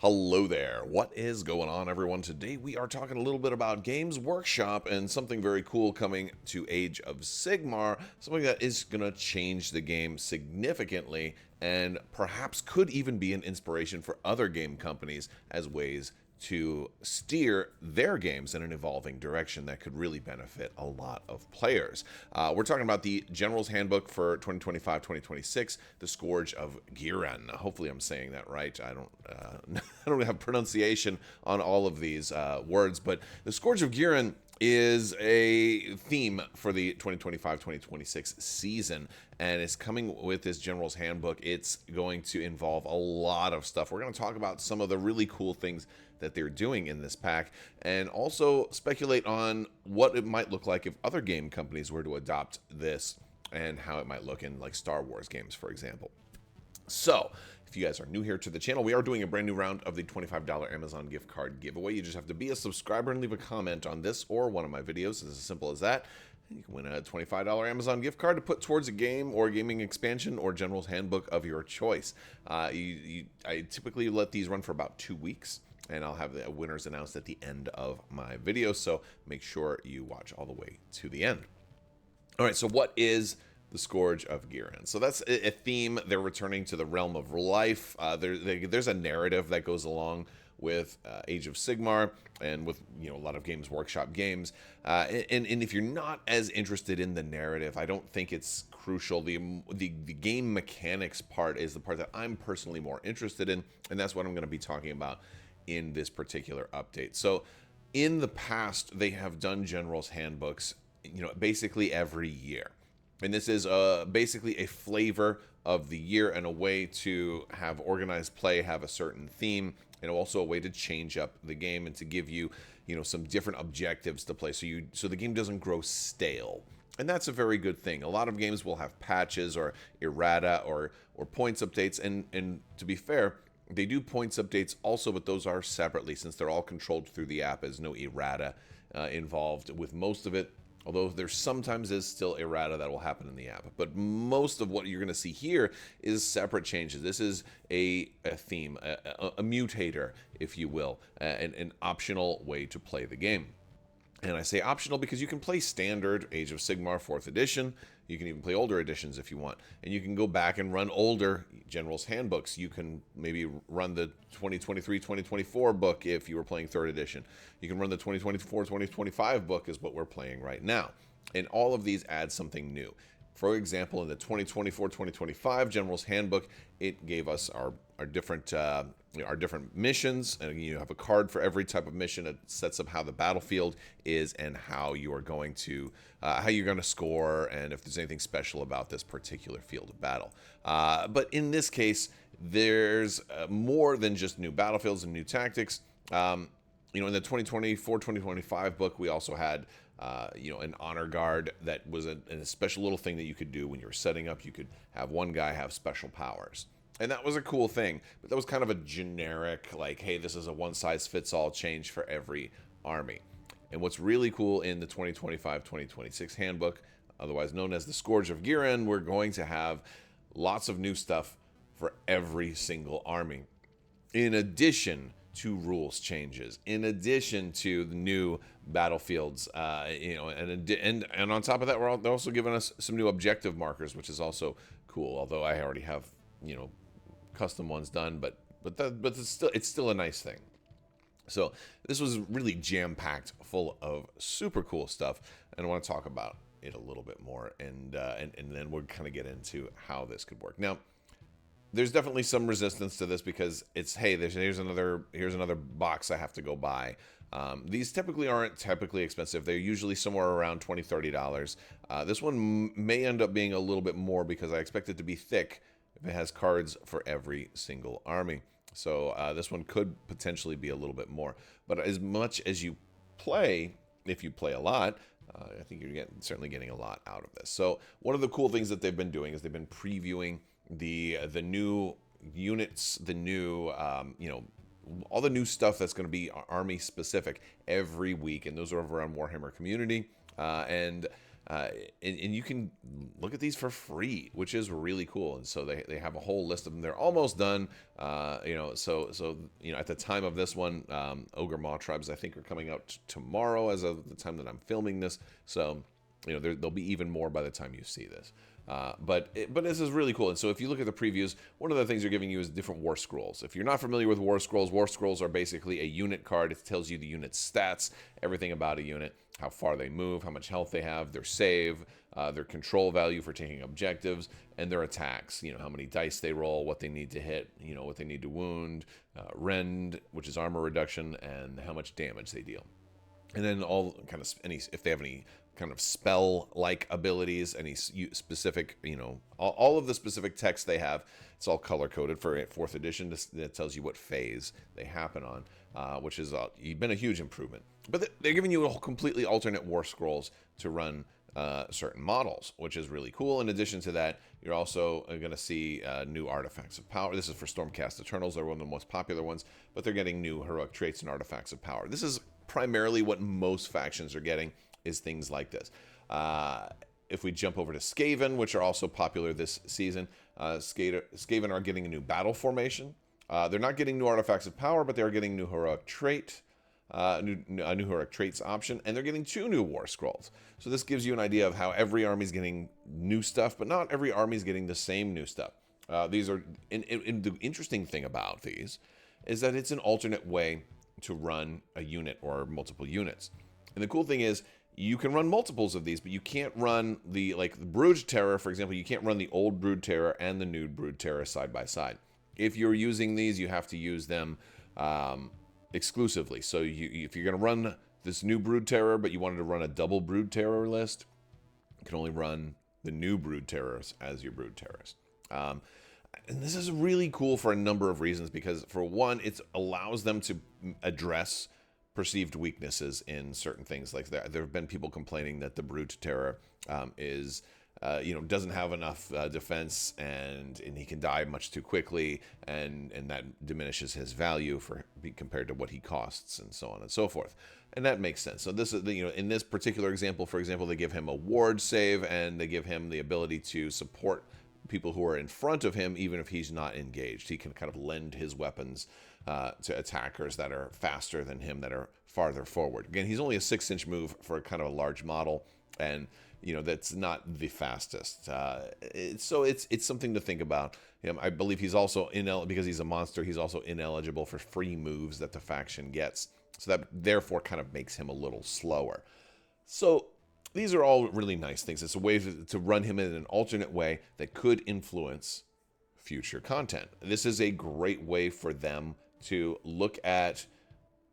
Hello there. What is going on, everyone? Today we are talking a little bit about Games Workshop and something very cool coming to Age of Sigmar, something that is going to change the game significantly and perhaps could even be an inspiration for other game companies as ways to steer their games in an evolving direction that could really benefit a lot of players. We're talking about the Generals Handbook for 2025-2026, the Scourge of Ghyran. Hopefully I'm saying that right. I don't I don't have pronunciation on all of these words, but the Scourge of Ghyran is a theme for the 2025-2026 season, and it's coming with this General's Handbook. It's going to involve a lot of stuff. We're going to talk about some of the really cool things that they're doing in this pack, and also speculate on what it might look like if other game companies were to adopt this, and how it might look in like Star Wars games, for example. So, if you guys are new here to the channel, we are doing a brand new round of the $25 Amazon gift card giveaway. You just have to be a subscriber and leave a comment on this or one of my videos. It's as simple as that. And you can win a $25 Amazon gift card to put towards a game or gaming expansion or General's Handbook of your choice. I typically let these run for about 2 weeks, and I'll have the winners announced at the end of my video, so make sure you watch all the way to the end. All right, so what is the Scourge of Ghyran? So that's a theme. They're returning to the realm of life. There's a narrative that goes along with Age of Sigmar and with a lot of Games Workshop games. And if you're not as interested in the narrative, I don't think it's crucial. The game mechanics part is the part that I'm personally more interested in, and that's what I'm going to be talking about in this particular update. So in the past, they have done General's Handbooks, basically every year. And this is basically a flavor of the year and a way to have organized play, have a certain theme, and also a way to change up the game and to give you, some different objectives to play, so the game doesn't grow stale. And that's a very good thing. A lot of games will have patches or errata or points updates, and to be fair, they do points updates also, but those are separately since they're all controlled through the app. There's no errata involved with most of it. Although there sometimes is still errata that will happen in the app. But most of what you're going to see here is separate changes. This is a theme, a mutator, if you will, an optional way to play the game. And I say optional because you can play standard Age of Sigmar 4th edition. You can even play older editions if you want. And you can go back and run older General's Handbooks. You can maybe run the 2023-2024 book if you were playing 3rd edition. You can run the 2024-2025 book is what we're playing right now. And all of these add something new. For example, in the 2024-2025 General's Handbook, it gave us our different missions, and you have a card for every type of mission. It sets up how the battlefield is and how you are going to score, and if there's anything special about this particular field of battle. But in this case, there's more than just new battlefields and new tactics. In the 2024-2025 book, we also had an honor guard that was a special little thing that you could do when you were setting up. You could have one guy have special powers. And that was a cool thing, but that was kind of a generic, like, hey, this is a one-size-fits-all change for every army. And what's really cool in the 2025-2026 handbook, otherwise known as the Scourge of Ghyran, we're going to have lots of new stuff for every single army. In addition to rules changes, in addition to the new battlefields, and on top of that, they're also giving us some new objective markers, which is also cool. Although I already have, custom ones done, but it's still a nice thing. So this was really jam-packed, full of super cool stuff, and I want to talk about it a little bit more, and then we'll kind of get into how this could work. Now, there's definitely some resistance to this because it's, hey, here's another box I have to go buy. These typically aren't expensive. They're usually somewhere around $20-$30. This one may end up being a little bit more because I expect it to be thick if it has cards for every single army. So this one could potentially be a little bit more. But as much as you play, if you play a lot, I think you're certainly getting a lot out of this. So one of the cool things that they've been doing is they've been previewing the new units, the new all the new stuff that's going to be army specific every week, and those are over on Warhammer Community. And and you can look at these for free, which is really cool. And so they have a whole list of them. They're almost done. So at the time of this one, Ogre Maw Tribes I think are coming out tomorrow as of the time that I'm filming this. So there'll be even more by the time you see this. But this is really cool. And so if you look at the previews, one of the things they're giving you is different War Scrolls. If you're not familiar with War Scrolls are basically a unit card. It tells you the unit's stats, everything about a unit, how far they move, how much health they have, their save, their control value for taking objectives, and their attacks. How many dice they roll, what they need to hit, what they need to wound, rend, which is armor reduction, and how much damage they deal. And then all kind of if they have any kind of spell-like abilities, any specific, all of the specific text they have, it's all color-coded for 4th edition. That tells you what phase they happen on, which has been a huge improvement. But they're giving you a completely alternate War Scrolls to run certain models, which is really cool. In addition to that, you're also going to see new artifacts of power. This is for Stormcast Eternals. They're one of the most popular ones, but they're getting new heroic traits and artifacts of power. This is primarily what most factions are getting, is things like this. If we jump over to Skaven, which are also popular this season, Skaven are getting a new battle formation. They're not getting new artifacts of power, but they are getting new heroic trait, a new heroic traits option, and they're getting 2 new War Scrolls. So this gives you an idea of how every army is getting new stuff, but not every army is getting the same new stuff. These are, and the interesting thing about these is that it's an alternate way to run a unit or multiple units. And the cool thing is, you can run multiples of these, but you can't run the Brood Terror, for example. You can't run the old Brood Terror and the new Brood Terror side by side. If you're using these, you have to use them exclusively. So if you're going to run this new Brood Terror, but you wanted to run a double Brood Terror list, you can only run the new Brood Terrors as your Brood Terrors. And this is really cool for a number of reasons, because for one, it allows them to address perceived weaknesses in certain things. Like there have been people complaining that the Brute Terror doesn't have enough defense, and he can die much too quickly, and that diminishes his value compared to what he costs, and so on and so forth. And that makes sense. So this is in this particular example, for example, they give him a ward save, and they give him the ability to support people who are in front of him, even if he's not engaged. He can kind of lend his weapons to attackers that are faster than him, that are farther forward. Again, he's only a 6-inch move for kind of a large model, and that's not the fastest. So it's something to think about. I believe he's also because he's a monster, he's also ineligible for free moves that the faction gets. So that therefore kind of makes him a little slower. So these are all really nice things. It's a way to run him in an alternate way that could influence future content. This is a great way for them to look at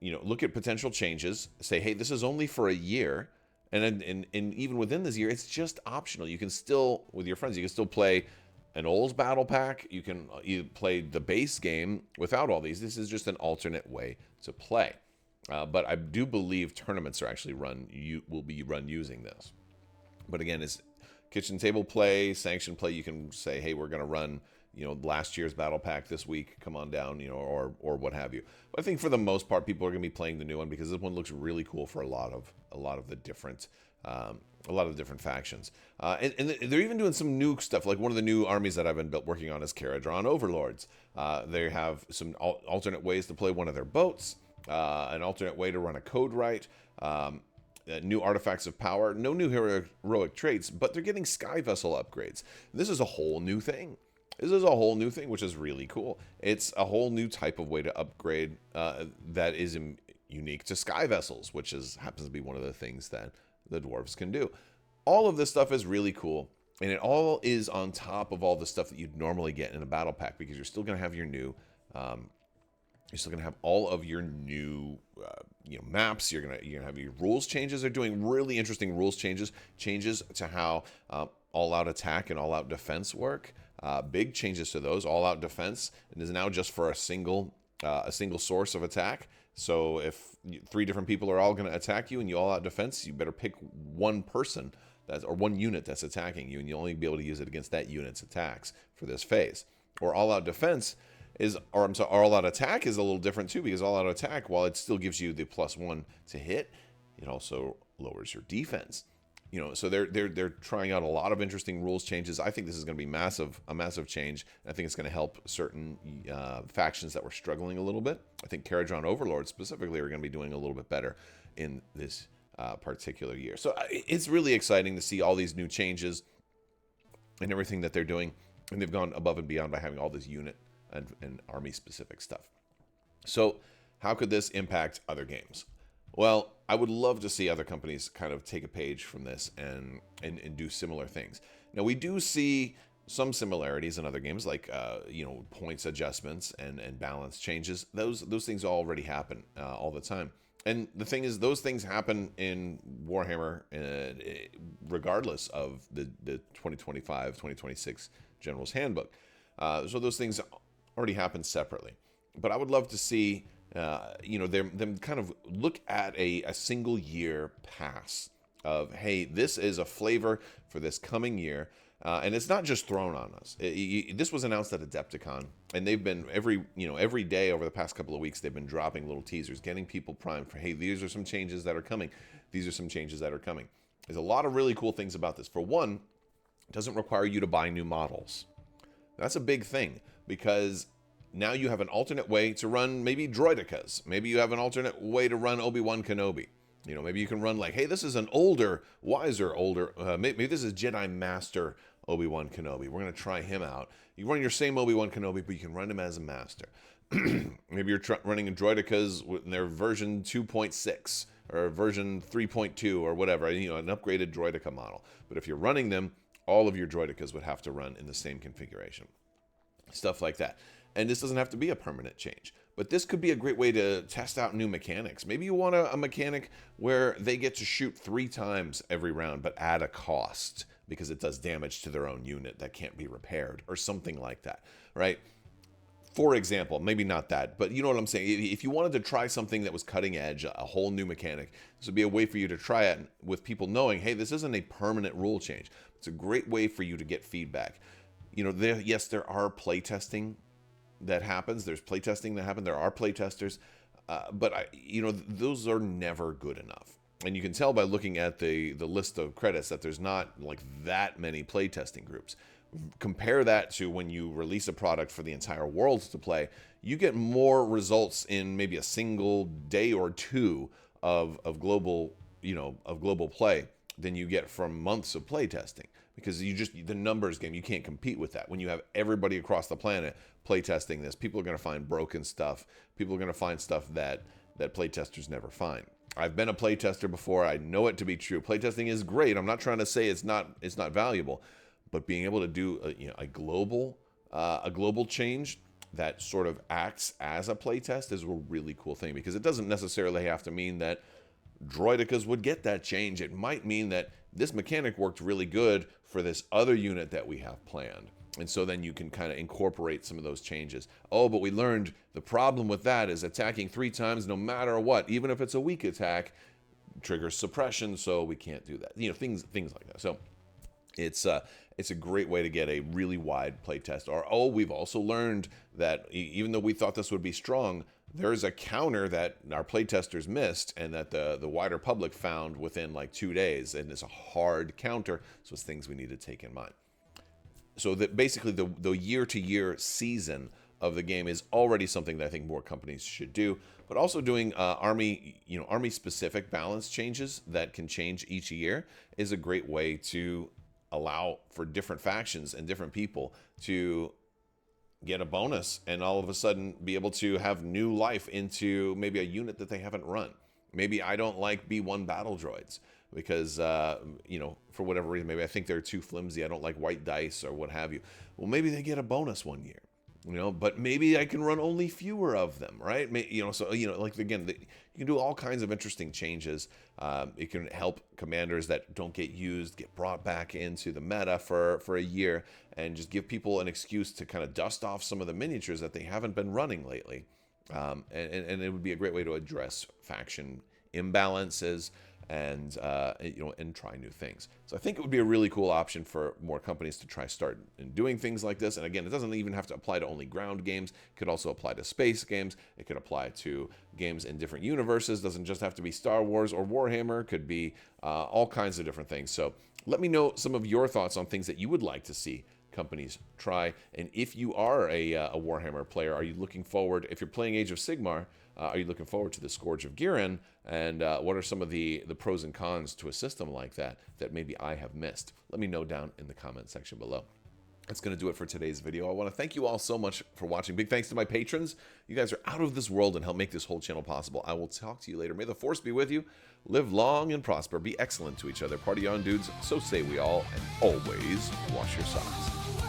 potential changes, say, hey, this is only for a year, and even within this year, it's just optional. You can still, with your friends, you can still play an old battle pack. You can play the base game without all these. This is just an alternate way to play. But I do believe tournaments are actually will be run using this. But again, it's kitchen table play, sanctioned play. You can say, hey, we're going to run last year's battle pack this week, come on down, or what have you. But I think for the most part, people are going to be playing the new one because this one looks really cool for a lot of the different factions. And they're even doing some new stuff. Like one of the new armies that I've been working on is Caradron Overlords. They have some alternate ways to play one of their boats, an alternate way to run a code right. New artifacts of power, no new heroic traits, but they're getting Sky Vessel upgrades. This is a whole new thing. Which is really cool. It's a whole new type of way to upgrade that is unique to Sky Vessels, which happens to be one of the things that the dwarves can do. All of this stuff is really cool, and it all is on top of all the stuff that you'd normally get in a battle pack, because you're still going to have your new... You're still going to have all of your new maps. You're going to have your rules changes. They're doing really interesting rules changes to how all-out attack and all-out defense work. Big changes to those. All-out defense is now just for a single source of attack. So if 3 different people are all going to attack you and you all-out defense, you better pick one person or one unit that's attacking you, and you'll only be able to use it against that unit's attacks for this phase. Or all-out defense all-out attack is a little different too, because all-out attack, while it still gives you the +1 to hit, it also lowers your defense. So they're trying out a lot of interesting rules changes. I think this is going to be a massive change. I think it's going to help certain factions that were struggling a little bit. I think Caradron Overlords specifically are going to be doing a little bit better in this particular year. So it's really exciting to see all these new changes and everything that they're doing, and they've gone above and beyond by having all this unit and army specific stuff. So how could this impact other games? Well, I would love to see other companies kind of take a page from this and do similar things. Now, we do see some similarities in other games, like points adjustments and balance changes. Those things already happen all the time. And the thing is, those things happen in Warhammer regardless of the 2025, 2026 Generals Handbook. So those things already happen separately. But I would love to see them kind of look at a single year pass of, hey, this is a flavor for this coming year. And it's not just thrown on us. This was announced at Adepticon, and they've been every day over the past couple of weeks, they've been dropping little teasers, getting people primed for, hey, these are some changes that are coming. These are some changes that are coming. There's a lot of really cool things about this. For one, it doesn't require you to buy new models. That's a big thing, because now you have an alternate way to run maybe droidicas. Maybe you have an alternate way to run Obi-Wan Kenobi. Maybe you can run like, hey, this is an wiser, maybe this is Jedi Master Obi-Wan Kenobi. We're going to try him out. You run your same Obi-Wan Kenobi, but you can run him as a master. Maybe you're running in droidicas in their version 2.6 or version 3.2 or whatever, an upgraded droidica model. But if you're running them, all of your droidicas would have to run in the same configuration. Stuff like that. And this doesn't have to be a permanent change. But this could be a great way to test out new mechanics. Maybe you want a mechanic where they get to shoot 3 times every round, but at a cost, because it does damage to their own unit that can't be repaired, or something like that, right? For example, maybe not that, but you know what I'm saying? If you wanted to try something that was cutting edge, a whole new mechanic, this would be a way for you to try it with people knowing, hey, this isn't a permanent rule change. It's a great way for you to get feedback. Yes, there are playtesting that happens. There's playtesting that happens. There are playtesters, but those are never good enough. And you can tell by looking at the list of credits that there's not like that many playtesting groups. Compare that to when you release a product for the entire world to play, you get more results in maybe a single day or two of global play than you get from months of playtesting, because the numbers game, you can't compete with that. When you have everybody across the planet playtesting this, people are going to find broken stuff. People are going to find stuff that playtesters never find. I've been a playtester before. I know it to be true. Playtesting is great. I'm not trying to say it's not valuable, but being able to do a global change that sort of acts as a playtest is a really cool thing, because it doesn't necessarily have to mean that droidicas would get that change. It might mean that this mechanic worked really good for this other unit that we have planned. And so then you can kind of incorporate some of those changes. Oh, but we learned the problem with that is attacking 3 times no matter what, even if it's a weak attack, triggers suppression, so we can't do that. Things like that. So it's a great way to get a really wide playtest. Or, we've also learned that even though we thought this would be strong, there's a counter that our playtesters missed and that the wider public found within like 2 days, and it's a hard counter, so it's things we need to take in mind. So that basically the year-to-year season of the game is already something that I think more companies should do, but also doing army-specific balance changes that can change each year is a great way to allow for different factions and different people to get a bonus and all of a sudden be able to have new life into maybe a unit that they haven't run. Maybe I don't like B1 battle droids because, for whatever reason, maybe I think they're too flimsy. I don't like white dice or what have you. Well, maybe they get a bonus one year, but maybe I can run only fewer of them, right? You can do all kinds of interesting changes. It can help commanders that don't get used get brought back into the meta for a year, and just give people an excuse to kind of dust off some of the miniatures that they haven't been running lately. And it would be a great way to address faction imbalances, and and try new things. So I think it would be a really cool option for more companies to try start doing things like this. And again, it doesn't even have to apply to only ground games. It could also apply to space games. It could apply to games in different universes. It doesn't just have to be Star Wars or Warhammer. It could be all kinds of different things. So let me know some of your thoughts on things that you would like to see companies try. And if you are a Warhammer player, are you looking forward, if you're playing Age of Sigmar, are you looking forward to the Scourge of Ghyran? And what are some of the pros and cons to a system like that maybe I have missed? Let me know down in the comment section below. That's going to do it for today's video. I want to thank you all so much for watching. Big thanks to my patrons. You guys are out of this world and help make this whole channel possible. I will talk to you later. May the Force be with you. Live long and prosper. Be excellent to each other. Party on, dudes. So say we all. And always wash your socks.